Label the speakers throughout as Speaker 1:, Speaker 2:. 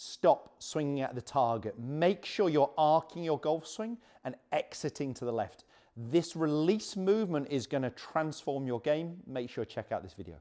Speaker 1: stop swinging at the target. Make sure you're arcing your golf swing and exiting to the left. This release movement is going to transform your game. Make sure to check out this video.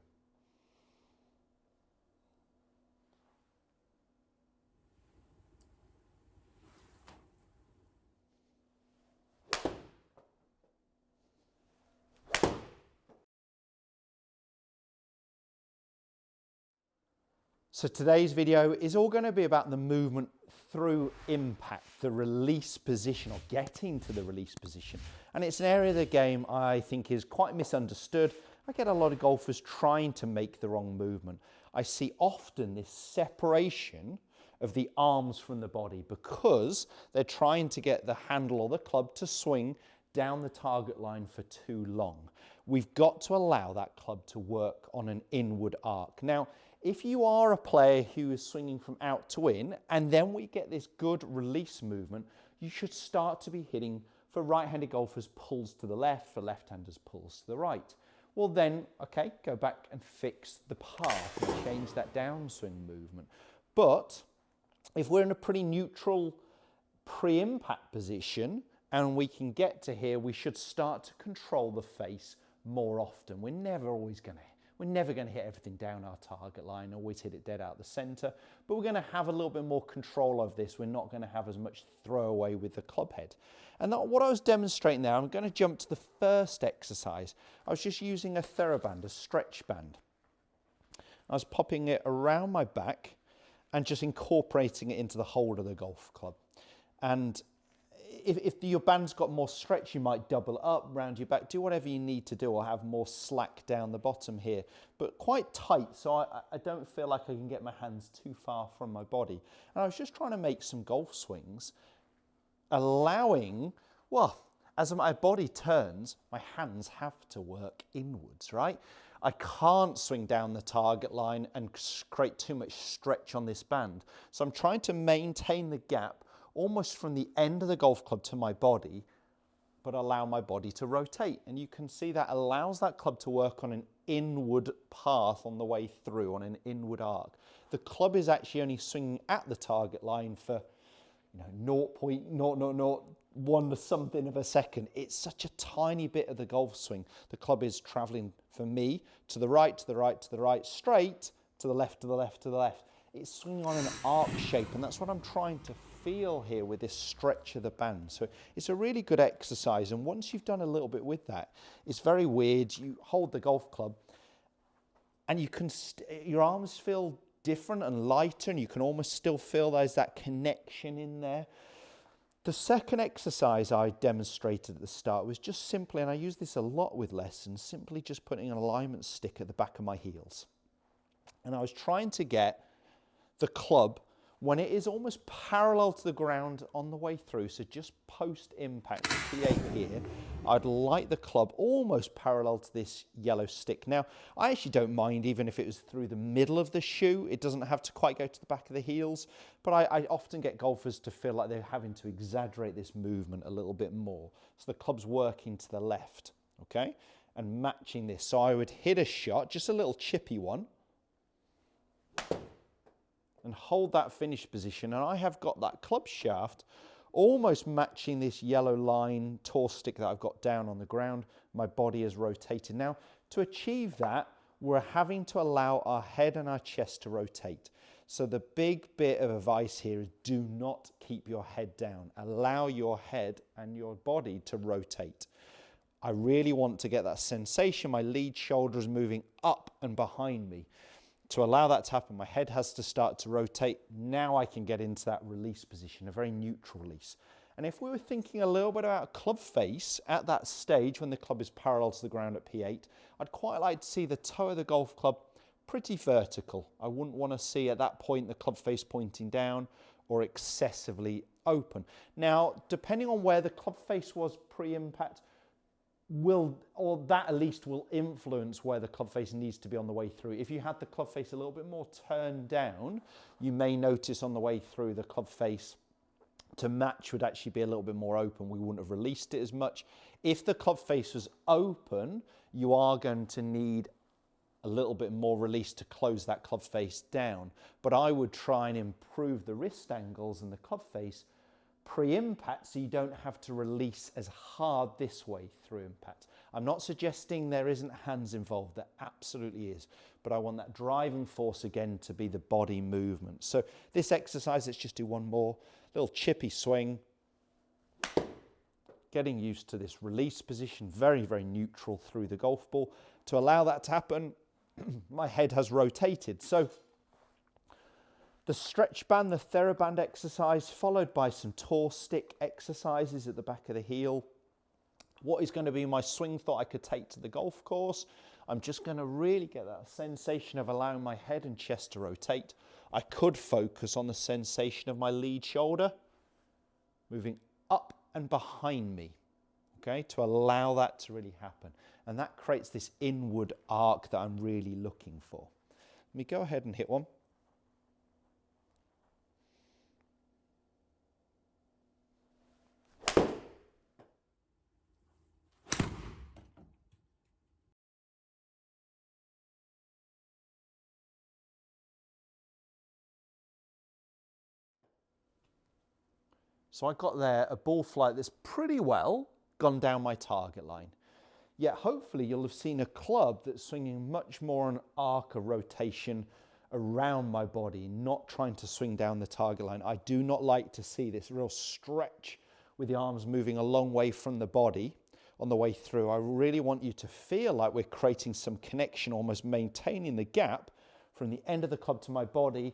Speaker 1: So today's video is all going to be about the movement through impact, the release position, or getting to the release position. And it's an area of the game I think is quite misunderstood. I get a lot of golfers trying to make the wrong movement. I see often this separation of the arms from the body because they're trying to get the handle or the club to swing down the target line for too long. We've got to allow that club to work on an inward arc. Now, if you are a player who is swinging from out to in, and then we get this good release movement, you should start to be hitting, for right-handed golfers, pulls to the left, for left-handers, pulls to the right. Well then, okay, go back and fix the path and change that downswing movement. But if we're in a pretty neutral pre-impact position and we can get to here, we should start to control the face more often. We're never going to hit everything down our target line, always hit it dead out the center, but we're going to have a little bit more control of this. We're not going to have as much throwaway with the club head. And what I was demonstrating there, I'm going to jump to the first exercise. I was just using a Theraband, a stretch band. I was popping it around my back and just incorporating it into the hold of the golf club. And if your band's got more stretch, you might double it up round your back, do whatever you need to do, or have more slack down the bottom here, but quite tight, so I don't feel like I can get my hands too far from my body. And I was just trying to make some golf swings, allowing, well, as my body turns, my hands have to work inwards, right? I can't swing down the target line and create too much stretch on this band. So I'm trying to maintain the gap almost from the end of the golf club to my body, but allow my body to rotate. And you can see that allows that club to work on an inward path on the way through, on an inward arc. The club is actually only swinging at the target line for 0.0001 something of a second. It's such a tiny bit of the golf swing. The club is traveling, for me, to the right, to the right, to the right, straight, to the left, to the left, to the left. It's swinging on an arc shape, and that's what I'm trying to feel here with this stretch of the band. So it's a really good exercise, and once you've done a little bit with that, it's very weird. You hold the golf club and you can your arms feel different and lighter, and you can almost still feel there's that connection in there. The second exercise I demonstrated at the start was just simply, and I use this a lot with lessons, simply just putting an alignment stick at the back of my heels. And I was trying to get the club, when it is almost parallel to the ground on the way through, so just post impact P8 here, I'd like the club almost parallel to this yellow stick. Now, I actually don't mind even if it was through the middle of the shoe. It doesn't have to quite go to the back of the heels, but I often get golfers to feel like they're having to exaggerate this movement a little bit more. So the club's working to the left, okay, and matching this. So I would hit a shot, just a little chippy one, and hold that finish position, and I have got that club shaft almost matching this yellow line tour stick that I've got down on the ground. My body is rotated. Now, to achieve that, we're having to allow our head and our chest to rotate. So the big bit of advice here is do not keep your head down. Allow your head and your body to rotate. I really want to get that sensation. My lead shoulder is moving up and behind me. To allow that to happen, my head has to start to rotate. Now I can get into that release position, a very neutral release. And if we were thinking a little bit about club face at that stage when the club is parallel to the ground at P8, I'd quite like to see the toe of the golf club pretty vertical. I wouldn't want to see at that point the club face pointing down or excessively open. Now, depending on where the club face was pre-impact, that at least will influence where the club face needs to be on the way through. If you had the club face a little bit more turned down, you may notice on the way through the club face to match would actually be a little bit more open. We wouldn't have released it as much. If the club face was open, you are going to need a little bit more release to close that club face down. But I would try and improve the wrist angles and the club face pre-impact so you don't have to release as hard this way through impact. I'm not suggesting there isn't hands involved, there absolutely is, but I want that driving force again to be the body movement. So this exercise, let's just do one more, little chippy swing, getting used to this release position, very, very neutral through the golf ball. To allow that to happen, my head has rotated. So the stretch band, the Theraband exercise, followed by some toe stick exercises at the back of the heel. What is going to be my swing thought I could take to the golf course? I'm just going to really get that sensation of allowing my head and chest to rotate. I could focus on the sensation of my lead shoulder moving up and behind me, okay, to allow that to really happen. And that creates this inward arc that I'm really looking for. Let me go ahead and hit one. So I got there a ball flight that's pretty well gone down my target line. Yet hopefully you'll have seen a club that's swinging much more an arc of rotation around my body, not trying to swing down the target line. I do not like to see this real stretch with the arms moving a long way from the body on the way through. I really want you to feel like we're creating some connection, almost maintaining the gap from the end of the club to my body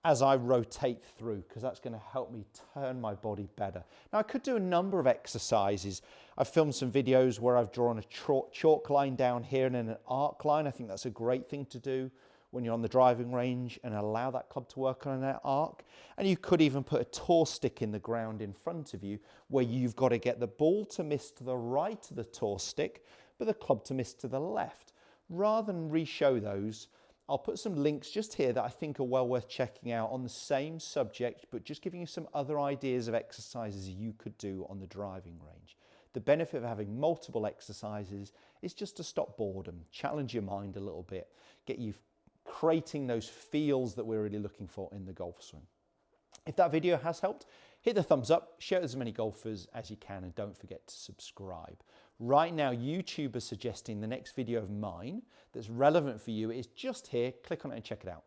Speaker 1: as I rotate through, because that's going to help me turn my body better. Now I could do a number of exercises. I've filmed some videos where I've drawn a chalk line down here and then an arc line. I think that's a great thing to do when you're on the driving range and allow that club to work on that arc. And you could even put a toe stick in the ground in front of you where you've got to get the ball to miss to the right of the toe stick, but the club to miss to the left. Rather than re-show those, I'll put some links just here that I think are well worth checking out on the same subject, but just giving you some other ideas of exercises you could do on the driving range. The benefit of having multiple exercises is just to stop boredom, challenge your mind a little bit, get you creating those feels that we're really looking for in the golf swing. If that video has helped, hit the thumbs up, share it with as many golfers as you can, and don't forget to subscribe. Right now, YouTube is suggesting the next video of mine that's relevant for you is just here. Click on it and check it out.